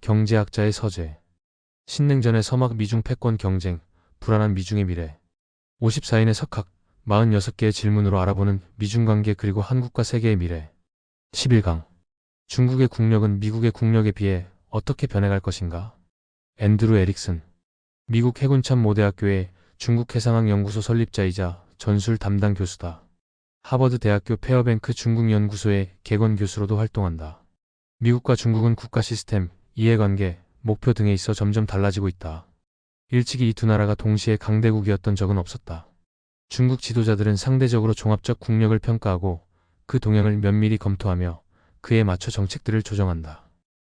경제학자의 서재. 신냉전의 서막 미중 패권 경쟁, 불안한 미중의 미래. 54인의 석학, 46개의 질문으로 알아보는 미중 관계 그리고 한국과 세계의 미래. 11강. 중국의 국력은 미국의 국력에 비해 어떻게 변해갈 것인가? 앤드루 에릭슨. 미국 해군참모대학교의 중국해상학연구소 설립자이자 전술 담당 교수다. 하버드 대학교 페어뱅크 중국연구소의 객원 교수로도 활동한다. 미국과 중국은 국가 시스템, 이해관계, 목표 등에 있어 점점 달라지고 있다. 일찍이 이 두 나라가 동시에 강대국이었던 적은 없었다. 중국 지도자들은 상대적으로 종합적 국력을 평가하고 그 동향을 면밀히 검토하며 그에 맞춰 정책들을 조정한다.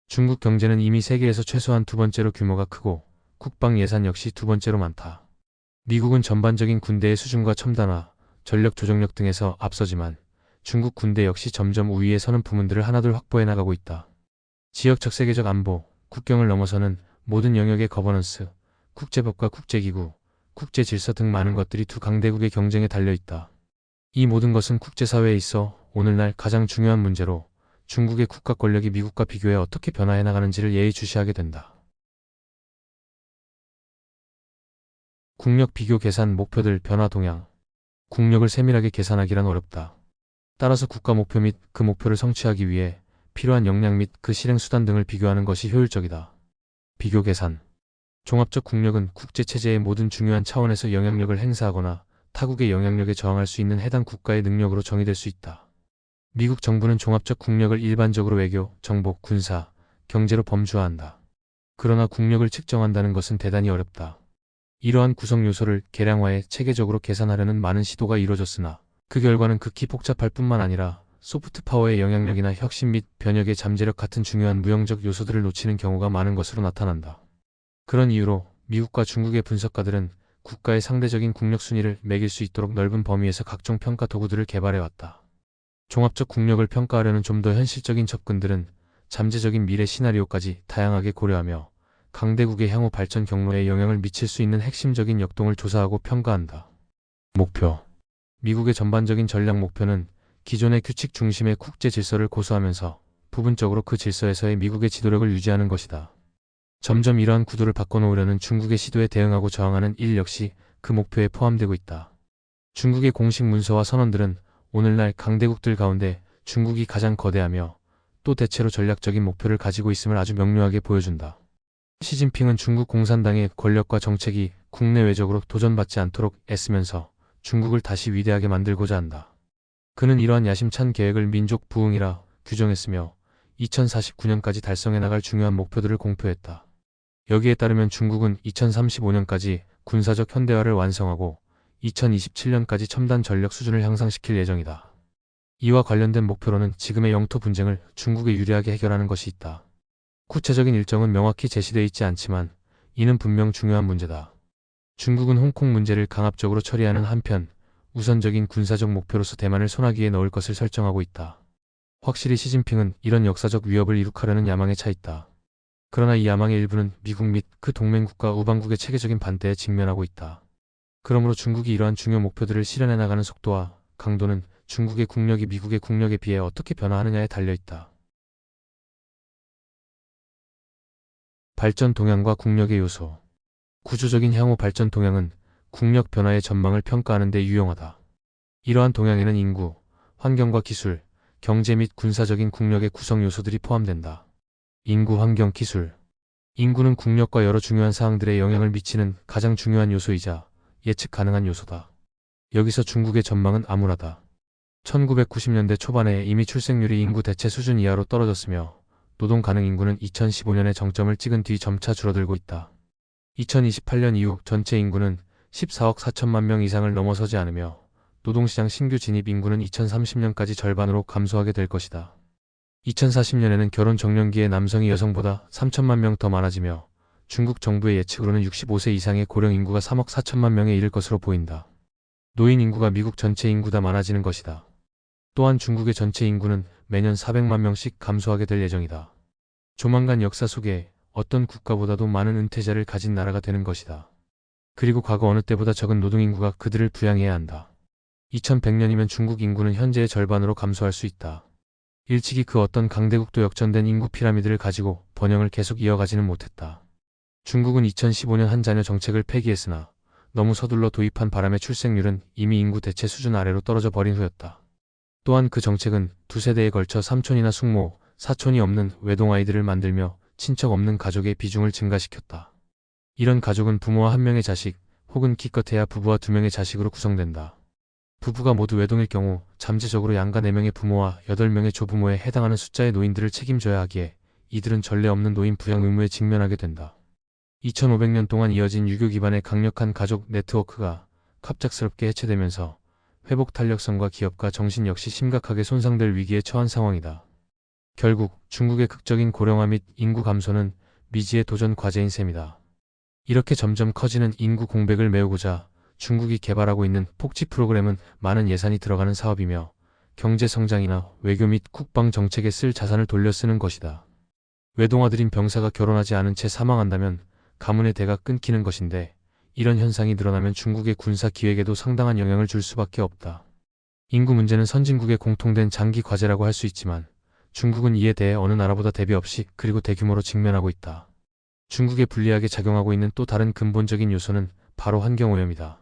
중국 경제는 이미 세계에서 최소한 두 번째로 규모가 크고 국방 예산 역시 두 번째로 많다. 미국은 전반적인 군대의 수준과 첨단화, 전력 조정력 등에서 앞서지만 중국 군대 역시 점점 우위에 서는 부문들을 하나둘 확보해 나가고 있다. 지역적 세계적 안보, 국경을 넘어서는 모든 영역의 거버넌스, 국제법과 국제기구, 국제질서 등 많은 것들이 두 강대국의 경쟁에 달려있다. 이 모든 것은 국제사회에 있어 오늘날 가장 중요한 문제로 중국의 국가 권력이 미국과 비교해 어떻게 변화해 나가는지를 예의주시하게 된다. 국력 비교 계산 목표들 변화 동향. 국력을 세밀하게 계산하기란 어렵다. 따라서 국가 목표 및 그 목표를 성취하기 위해 필요한 역량 및 그 실행 수단 등을 비교하는 것이 효율적이다. 비교 계산. 종합적 국력은 국제체제의 모든 중요한 차원에서 영향력을 행사하거나 타국의 영향력에 저항할 수 있는 해당 국가의 능력으로 정의될 수 있다. 미국 정부는 종합적 국력을 일반적으로 외교, 정보, 군사, 경제로 범주화한다. 그러나 국력을 측정한다는 것은 대단히 어렵다. 이러한 구성 요소를 계량화해 체계적으로 계산하려는 많은 시도가 이루어졌으나 그 결과는 극히 복잡할 뿐만 아니라 소프트 파워의 영향력이나 혁신 및 변혁의 잠재력 같은 중요한 무형적 요소들을 놓치는 경우가 많은 것으로 나타난다. 그런 이유로 미국과 중국의 분석가들은 국가의 상대적인 국력 순위를 매길 수 있도록 넓은 범위에서 각종 평가 도구들을 개발해왔다. 종합적 국력을 평가하려는 좀 더 현실적인 접근들은 잠재적인 미래 시나리오까지 다양하게 고려하며 강대국의 향후 발전 경로에 영향을 미칠 수 있는 핵심적인 역동을 조사하고 평가한다. 목표. 미국의 전반적인 전략 목표는 기존의 규칙 중심의 국제 질서를 고수하면서 부분적으로 그 질서에서의 미국의 지도력을 유지하는 것이다. 점점 이러한 구도를 바꿔놓으려는 중국의 시도에 대응하고 저항하는 일 역시 그 목표에 포함되고 있다. 중국의 공식 문서와 선언들은 오늘날 강대국들 가운데 중국이 가장 거대하며 또 대체로 전략적인 목표를 가지고 있음을 아주 명료하게 보여준다. 시진핑은 중국 공산당의 권력과 정책이 국내 외적으로 도전받지 않도록 애쓰면서 중국을 다시 위대하게 만들고자 한다. 그는 이러한 야심찬 계획을 민족 부흥이라 규정했으며 2049년까지 달성해 나갈 중요한 목표들을 공표했다. 여기에 따르면 중국은 2035년까지 군사적 현대화를 완성하고 2027년까지 첨단 전력 수준을 향상시킬 예정이다. 이와 관련된 목표로는 지금의 영토 분쟁을 중국에 유리하게 해결하는 것이 있다. 구체적인 일정은 명확히 제시되어 있지 않지만 이는 분명 중요한 문제다. 중국은 홍콩 문제를 강압적으로 처리하는 한편 우선적인 군사적 목표로서 대만을 손아귀에 넣을 것을 설정하고 있다. 확실히 시진핑은 이런 역사적 위협을 이룩하려는 야망에 차 있다. 그러나 이 야망의 일부는 미국 및 그 동맹국가 우방국의 체계적인 반대에 직면하고 있다. 그러므로 중국이 이러한 중요 목표들을 실현해 나가는 속도와 강도는 중국의 국력이 미국의 국력에 비해 어떻게 변화하느냐에 달려있다. 발전 동향과 국력의 요소. 구조적인 향후 발전 동향은 국력 변화의 전망을 평가하는 데 유용하다. 이러한 동향에는 인구, 환경과 기술, 경제 및 군사적인 국력의 구성 요소들이 포함된다. 인구, 환경, 기술. 인구는 국력과 여러 중요한 사항들에 영향을 미치는 가장 중요한 요소이자 예측 가능한 요소다. 여기서 중국의 전망은 암울하다. 1990년대 초반에 이미 출생률이 인구 대체 수준 이하로 떨어졌으며 노동 가능 인구는 2015년에 정점을 찍은 뒤 점차 줄어들고 있다. 2028년 이후 전체 인구는 14억 4천만 명 이상을 넘어서지 않으며 노동시장 신규 진입 인구는 2030년까지 절반으로 감소하게 될 것이다. 2040년에는 결혼 정년기의 남성이 여성보다 3천만 명 더 많아지며 중국 정부의 예측으로는 65세 이상의 고령 인구가 3억 4천만 명에 이를 것으로 보인다. 노인 인구가 미국 전체 인구보다 많아지는 것이다. 또한 중국의 전체 인구는 매년 400만 명씩 감소하게 될 예정이다. 조만간 역사 속에 어떤 국가보다도 많은 은퇴자를 가진 나라가 되는 것이다. 그리고 과거 어느 때보다 적은 노동인구가 그들을 부양해야 한다. 2100년이면 중국 인구는 현재의 절반으로 감소할 수 있다. 일찍이 그 어떤 강대국도 역전된 인구 피라미드를 가지고 번영을 계속 이어가지는 못했다. 중국은 2015년 한 자녀 정책을 폐기했으나 너무 서둘러 도입한 바람에 출생률은 이미 인구 대체 수준 아래로 떨어져 버린 후였다. 또한 그 정책은 두 세대에 걸쳐 삼촌이나 숙모, 사촌이 없는 외동아이들을 만들며 친척 없는 가족의 비중을 증가시켰다. 이런 가족은 부모와 한 명의 자식, 혹은 기껏해야 부부와 두 명의 자식으로 구성된다. 부부가 모두 외동일 경우 잠재적으로 양가 4명의 부모와 8명의 조부모에 해당하는 숫자의 노인들을 책임져야 하기에 이들은 전례 없는 노인 부양 의무에 직면하게 된다. 2500년 동안 이어진 유교 기반의 강력한 가족 네트워크가 갑작스럽게 해체되면서 회복 탄력성과 기업가 정신 역시 심각하게 손상될 위기에 처한 상황이다. 결국 중국의 극적인 고령화 및 인구 감소는 미지의 도전 과제인 셈이다. 이렇게 점점 커지는 인구 공백을 메우고자 중국이 개발하고 있는 폭지 프로그램은 많은 예산이 들어가는 사업이며 경제 성장이나 외교 및 국방 정책에 쓸 자산을 돌려 쓰는 것이다. 외동아들인 병사가 결혼하지 않은 채 사망한다면 가문의 대가 끊기는 것인데 이런 현상이 늘어나면 중국의 군사 기획에도 상당한 영향을 줄 수밖에 없다. 인구 문제는 선진국의 공통된 장기 과제라고 할 수 있지만 중국은 이에 대해 어느 나라보다 대비 없이 그리고 대규모로 직면하고 있다. 중국에 불리하게 작용하고 있는 또 다른 근본적인 요소는 바로 환경오염이다.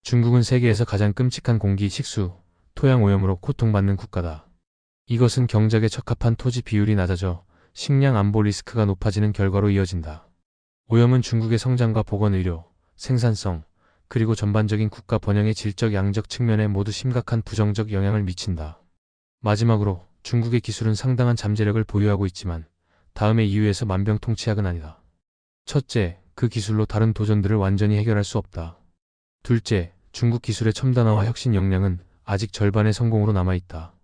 중국은 세계에서 가장 끔찍한 공기, 식수, 토양 오염으로 고통받는 국가다. 이것은 경작에 적합한 토지 비율이 낮아져 식량 안보 리스크가 높아지는 결과로 이어진다. 오염은 중국의 성장과 보건의료, 생산성, 그리고 전반적인 국가 번영의 질적 양적 측면에 모두 심각한 부정적 영향을 미친다. 마지막으로 중국의 기술은 상당한 잠재력을 보유하고 있지만 다음의 이유에서 만병통치약은 아니다. 첫째, 그 기술로 다른 도전들을 완전히 해결할 수 없다. 둘째, 중국 기술의 첨단화와 혁신 역량은 아직 절반의 성공으로 남아있다.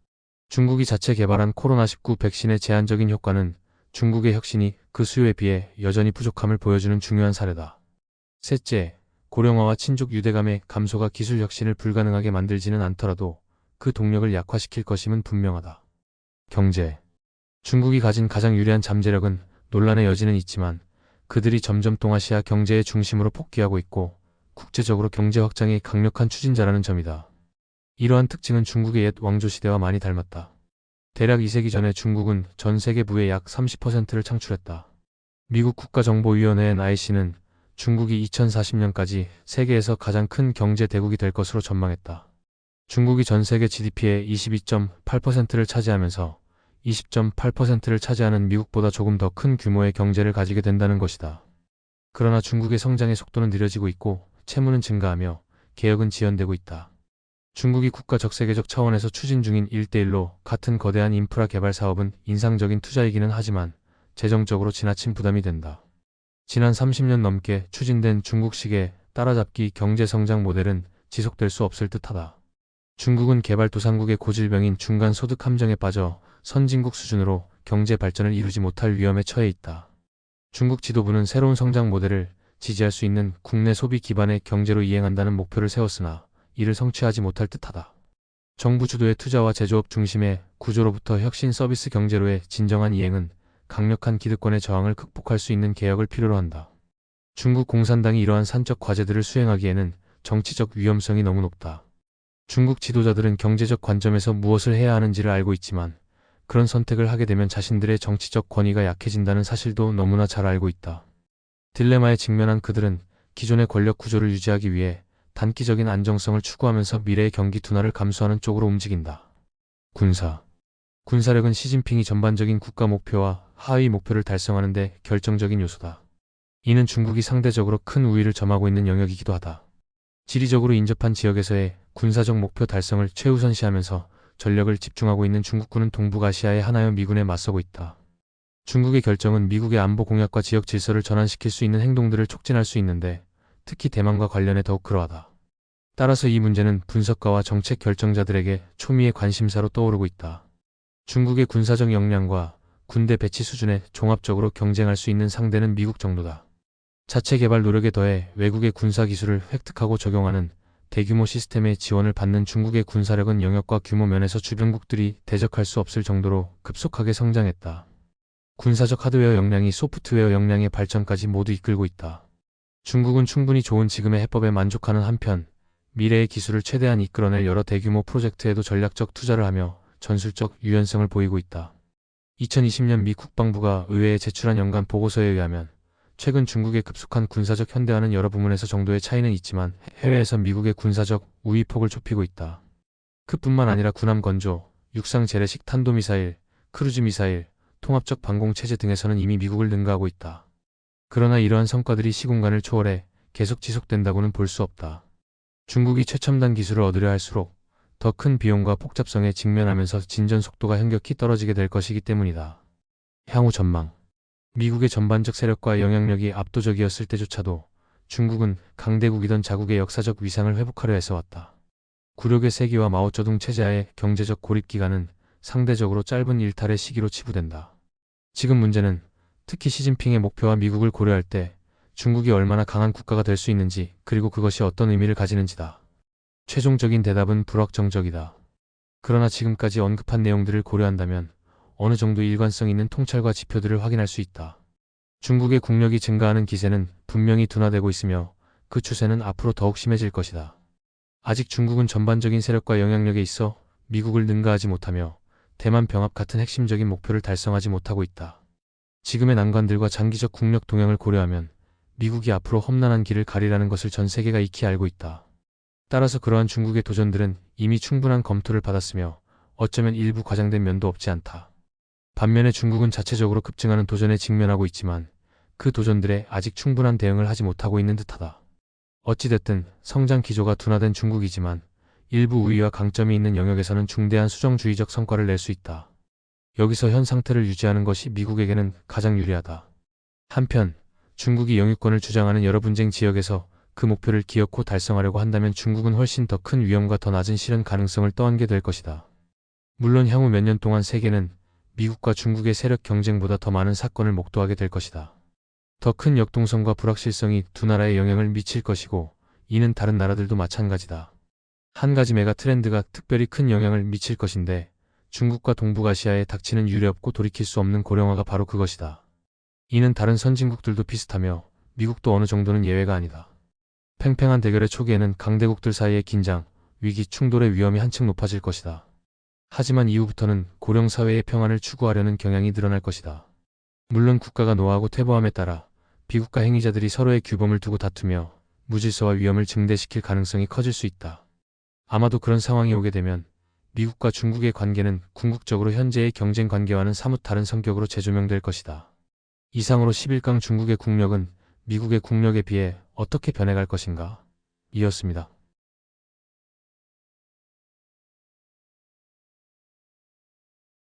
중국이 자체 개발한 코로나19 백신의 제한적인 효과는 중국의 혁신이 그 수요에 비해 여전히 부족함을 보여주는 중요한 사례다. 셋째, 고령화와 친족 유대감의 감소가 기술 혁신을 불가능하게 만들지는 않더라도 그 동력을 약화시킬 것임은 분명하다. 경제. 중국이 가진 가장 유리한 잠재력은 논란의 여지는 있지만 그들이 점점 동아시아 경제의 중심으로 복귀하고 있고 국제적으로 경제 확장의 강력한 추진자라는 점이다. 이러한 특징은 중국의 옛 왕조 시대와 많이 닮았다. 대략 2세기 전에 중국은 전 세계 부의 약 30%를 창출했다. 미국 국가정보위원회 NIC는 중국이 2040년까지 세계에서 가장 큰 경제 대국이 될 것으로 전망했다. 중국이 전 세계 GDP의 22.8%를 차지하면서 20.8%를 차지하는 미국보다 조금 더 큰 규모의 경제를 가지게 된다는 것이다. 그러나 중국의 성장의 속도는 느려지고 있고 채무는 증가하며 개혁은 지연되고 있다. 중국이 국가 적세계적 차원에서 추진 중인 1대1로 같은 거대한 인프라 개발 사업은 인상적인 투자이기는 하지만 재정적으로 지나친 부담이 된다. 지난 30년 넘게 추진된 중국식의 따라잡기 경제 성장 모델은 지속될 수 없을 듯하다. 중국은 개발도상국의 고질병인 중간 소득 함정에 빠져 선진국 수준으로 경제 발전을 이루지 못할 위험에 처해 있다. 중국 지도부는 새로운 성장 모델을 지지할 수 있는 국내 소비 기반의 경제로 이행한다는 목표를 세웠으나 이를 성취하지 못할 듯하다. 정부 주도의 투자와 제조업 중심의 구조로부터 혁신 서비스 경제로의 진정한 이행은 강력한 기득권의 저항을 극복할 수 있는 개혁을 필요로 한다. 중국 공산당이 이러한 산적 과제들을 수행하기에는 정치적 위험성이 너무 높다. 중국 지도자들은 경제적 관점에서 무엇을 해야 하는지를 알고 있지만 그런 선택을 하게 되면 자신들의 정치적 권위가 약해진다는 사실도 너무나 잘 알고 있다. 딜레마에 직면한 그들은 기존의 권력 구조를 유지하기 위해 단기적인 안정성을 추구하면서 미래의 경기 둔화를 감수하는 쪽으로 움직인다. 군사력은 시진핑이 전반적인 국가 목표와 하위 목표를 달성하는 데 결정적인 요소다. 이는 중국이 상대적으로 큰 우위를 점하고 있는 영역이기도 하다. 지리적으로 인접한 지역에서의 군사적 목표 달성을 최우선시하면서 전력을 집중하고 있는 중국군은 동북아시아의 하나여 미군에 맞서고 있다. 중국의 결정은 미국의 안보 공약과 지역 질서를 전환시킬 수 있는 행동들을 촉진할 수 있는데 특히 대만과 관련해 더욱 그러하다. 따라서 이 문제는 분석가와 정책 결정자들에게 초미의 관심사로 떠오르고 있다. 중국의 군사적 역량과 군대 배치 수준에 종합적으로 경쟁할 수 있는 상대는 미국 정도다. 자체 개발 노력에 더해 외국의 군사 기술을 획득하고 적용하는 대규모 시스템의 지원을 받는 중국의 군사력은 영역과 규모 면에서 주변국들이 대적할 수 없을 정도로 급속하게 성장했다. 군사적 하드웨어 역량이 소프트웨어 역량의 발전까지 모두 이끌고 있다. 중국은 충분히 좋은 지금의 해법에 만족하는 한편 미래의 기술을 최대한 이끌어낼 여러 대규모 프로젝트에도 전략적 투자를 하며 전술적 유연성을 보이고 있다. 2020년 미 국방부가 의회에 제출한 연간 보고서에 의하면 최근 중국의 급속한 군사적 현대화는 여러 부문에서 정도의 차이는 있지만 해외에서 미국의 군사적 우위폭을 좁히고 있다. 그뿐만 아니라 군함 건조, 육상 재래식 탄도미사일, 크루즈 미사일, 통합적 방공체제 등에서는 이미 미국을 능가하고 있다. 그러나 이러한 성과들이 시공간을 초월해 계속 지속된다고는 볼 수 없다. 중국이 최첨단 기술을 얻으려 할수록 더 큰 비용과 복잡성에 직면하면서 진전 속도가 현격히 떨어지게 될 것이기 때문이다. 향후 전망. 미국의 전반적 세력과 영향력이 압도적이었을 때조차도 중국은 강대국이던 자국의 역사적 위상을 회복하려 애써왔다. 굴욕의 세기와 마오쩌둥 체제하의 경제적 고립 기간은 상대적으로 짧은 일탈의 시기로 치부된다. 지금 문제는 특히 시진핑의 목표와 미국을 고려할 때 중국이 얼마나 강한 국가가 될 수 있는지, 그리고 그것이 어떤 의미를 가지는지다. 최종적인 대답은 불확정적이다. 그러나 지금까지 언급한 내용들을 고려한다면 어느 정도 일관성 있는 통찰과 지표들을 확인할 수 있다. 중국의 국력이 증가하는 기세는 분명히 둔화되고 있으며 그 추세는 앞으로 더욱 심해질 것이다. 아직 중국은 전반적인 세력과 영향력에 있어 미국을 능가하지 못하며 대만 병합 같은 핵심적인 목표를 달성하지 못하고 있다. 지금의 난관들과 장기적 국력 동향을 고려하면 미국이 앞으로 험난한 길을 가리라는 것을 전 세계가 익히 알고 있다. 따라서 그러한 중국의 도전들은 이미 충분한 검토를 받았으며 어쩌면 일부 과장된 면도 없지 않다. 반면에 중국은 자체적으로 급증하는 도전에 직면하고 있지만 그 도전들에 아직 충분한 대응을 하지 못하고 있는 듯하다. 어찌됐든 성장 기조가 둔화된 중국이지만 일부 우위와 강점이 있는 영역에서는 중대한 수정주의적 성과를 낼 수 있다. 여기서 현 상태를 유지하는 것이 미국에게는 가장 유리하다. 한편 중국이 영유권을 주장하는 여러 분쟁 지역에서 그 목표를 기어코 달성하려고 한다면 중국은 훨씬 더 큰 위험과 더 낮은 실현 가능성을 떠안게 될 것이다. 물론 향후 몇 년 동안 세계는 미국과 중국의 세력 경쟁보다 더 많은 사건을 목도하게 될 것이다. 더 큰 역동성과 불확실성이 두 나라에 영향을 미칠 것이고 이는 다른 나라들도 마찬가지다. 한 가지 메가 트렌드가 특별히 큰 영향을 미칠 것인데 중국과 동북아시아에 닥치는 유례없고 돌이킬 수 없는 고령화가 바로 그것이다. 이는 다른 선진국들도 비슷하며 미국도 어느 정도는 예외가 아니다. 팽팽한 대결의 초기에는 강대국들 사이의 긴장, 위기, 충돌의 위험이 한층 높아질 것이다. 하지만 이후부터는 고령 사회의 평안을 추구하려는 경향이 늘어날 것이다. 물론 국가가 노하고 퇴보함에 따라 비국가 행위자들이 서로의 규범을 두고 다투며 무질서와 위험을 증대시킬 가능성이 커질 수 있다. 아마도 그런 상황이 오게 되면 미국과 중국의 관계는 궁극적으로 현재의 경쟁 관계와는 사뭇 다른 성격으로 재조명될 것이다. 이상으로 11강 중국의 국력은 미국의 국력에 비해 어떻게 변해갈 것인가? 이었습니다.